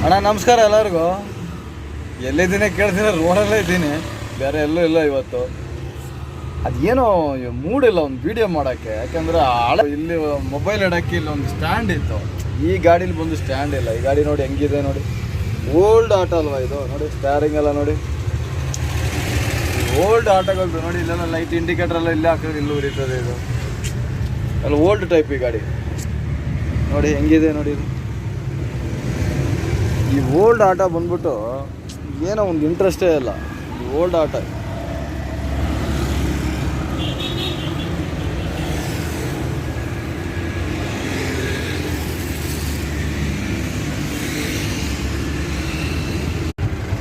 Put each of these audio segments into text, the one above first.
ಅಣ್ಣ ನಮಸ್ಕಾರ ಎಲ್ಲರಿಗೂ. ಎಲ್ಲಿದ್ದೀನಿ ಕೇಳ್ತೀನಿ, ರೋಡಲ್ಲೇ ಇದ್ದೀನಿ, ಬೇರೆ ಎಲ್ಲೂ ಇಲ್ಲ ಇವತ್ತು. ಅದೇನೋ ಮೂಡಿಲ್ಲ ಒಂದು ವೀಡಿಯೋ ಮಾಡೋಕ್ಕೆ, ಯಾಕೆಂದರೆ ಇಲ್ಲಿ ಮೊಬೈಲ್ ಇಡೋಕ್ಕೆ ಇಲ್ಲಿ ಒಂದು ಸ್ಟ್ಯಾಂಡ್ ಇತ್ತು. ಈ ಗಾಡೀಲಿ ಬಂದು ಸ್ಟ್ಯಾಂಡ್ ಇಲ್ಲ. ಈ ಗಾಡಿ ನೋಡಿ ಹೆಂಗಿದೆ ನೋಡಿ, ಓಲ್ಡ್ ಆಟೋ ಅಲ್ವಾ ಇದು. ನೋಡಿ ಸ್ಟ್ಯಾರಿಂಗ್ ಎಲ್ಲ ನೋಡಿ, ಓಲ್ಡ್ ಆಟೋಗಳು ನೋಡಿ. ಇಲ್ಲೆಲ್ಲ ಲೈಟ್ ಇಂಡಿಕೇಟರ್ ಎಲ್ಲ ಇಲ್ಲೇ ಹಾಕಿದ್ರೆ ಇಲ್ಲೂ ಉರಿತದೆ. ಇದು ಎಲ್ಲ ಓಲ್ಡ್ ಟೈಪ್ ಈ ಗಾಡಿ ನೋಡಿ ಹೆಂಗಿದೆ ನೋಡಿ. ಇದು ಈ ಓಲ್ಡ್ ಆಟೋ ಬಂದ್ಬಿಟ್ಟು ಏನೋ ಒಂದು ಇಂಟ್ರೆಸ್ಟೇ ಇಲ್ಲ. ಈ ಓಲ್ಡ್ ಆಟೋ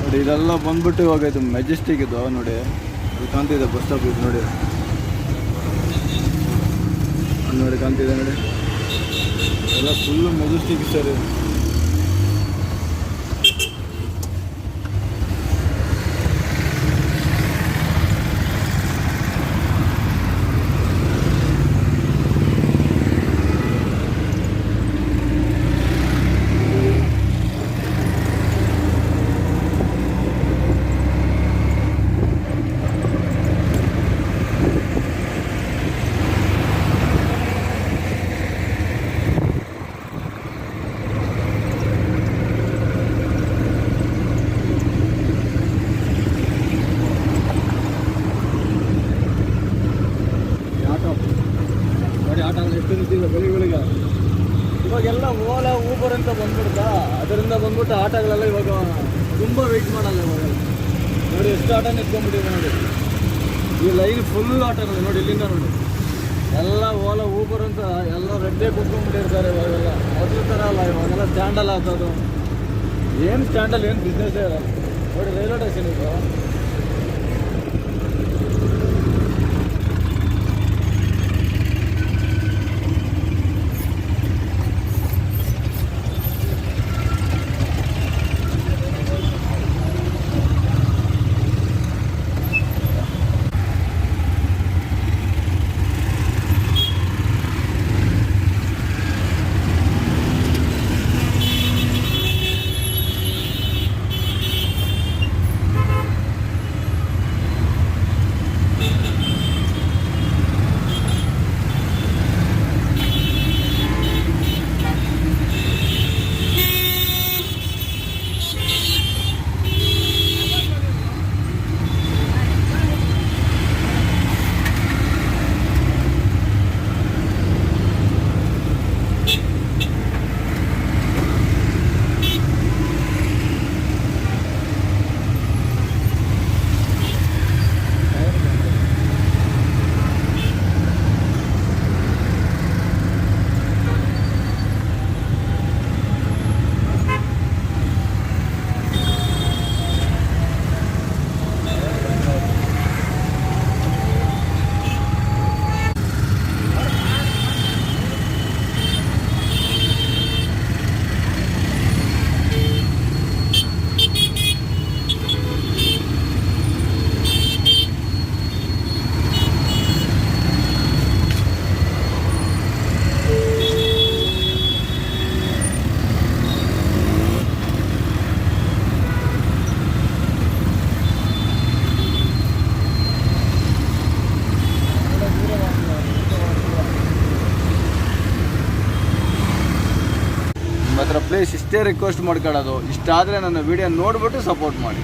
ನೋಡಿ. ಇದೆಲ್ಲ ಬಂದ್ಬಿಟ್ಟು ಇವಾಗ ಇದು ಮೆಜೆಸ್ಟಿಕ್ ಇದು ನೋಡಿ, ಅಲ್ಲಿ ಕಾಣ್ತಿದೆ ಬಸ್ ಸ್ಟಾಪ್. ಇದು ನೋಡಿ, ನೋಡಿ ಕಾಣ್ತಿದೆ ನೋಡಿ, ಎಲ್ಲ ಫುಲ್ಲು ಮೆಜೆಸ್ಟಿಕ್ ಸರ್. ಇದು ಬೆಳಿಗಳಿಗೆ ಇವಾಗೆಲ್ಲ ಓಲಾ ಊಬರ್ ಅಂತ ಬಂದ್ಬಿಡ್ತಾ, ಅದರಿಂದ ಬಂದ್ಬಿಟ್ಟು ಆಟೋಗಳೆಲ್ಲ ಇವಾಗ ತುಂಬ ವೆಯ್ಟ್ ಮಾಡಲ್ಲ. ಇವಾಗೆಲ್ಲ ನೋಡಿ ಎಷ್ಟು ಆಟೋ ನಿಂತ್ಕೊಂಡ್ಬಿಟ್ಟಿದೆ ನೋಡಿ. ಈ ಲೈನ್ ಫುಲ್ ಆಟೋಗಳು ನೋಡಿ, ಇಲ್ಲಿಂದ ನೋಡಿ ಎಲ್ಲ ಓಲಾ ಊಬರ್ ಅಂತ ಎಲ್ಲ ರೆಡ್ಡೇ ಕೂತ್ಕೊಂಡ್ಬಿಟ್ಟಿರ್ತಾರೆ ಇವಾಗೆಲ್ಲ. ಮೊದಲು ಥರ ಅಲ್ಲ, ಇವಾಗೆಲ್ಲ ಸ್ಟ್ಯಾಂಡಲ್ಲಿ ಹಾಕೋದು. ಏನು ಸ್ಟ್ಯಾಂಡಲ್ಲಿ ಏನು ಬಿಸ್ನೆಸ್ಸೇ ಇರಲ್ಲ ನೋಡಿ. ರೈಲ್ವೆ ಸ್ಟೇಷನ್ ಇದು ಪ್ಲೀಸ್ ಇಷ್ಟೇ ರಿಕ್ವೆಸ್ಟ್ ಮಾಡ್ಕೊಳ್ಳೋದು. ಇಷ್ಟಾದರೆ ನನ್ನ ವಿಡಿಯೋ ನೋಡಿಬಿಟ್ಟು ಸಪೋರ್ಟ್ ಮಾಡಿ.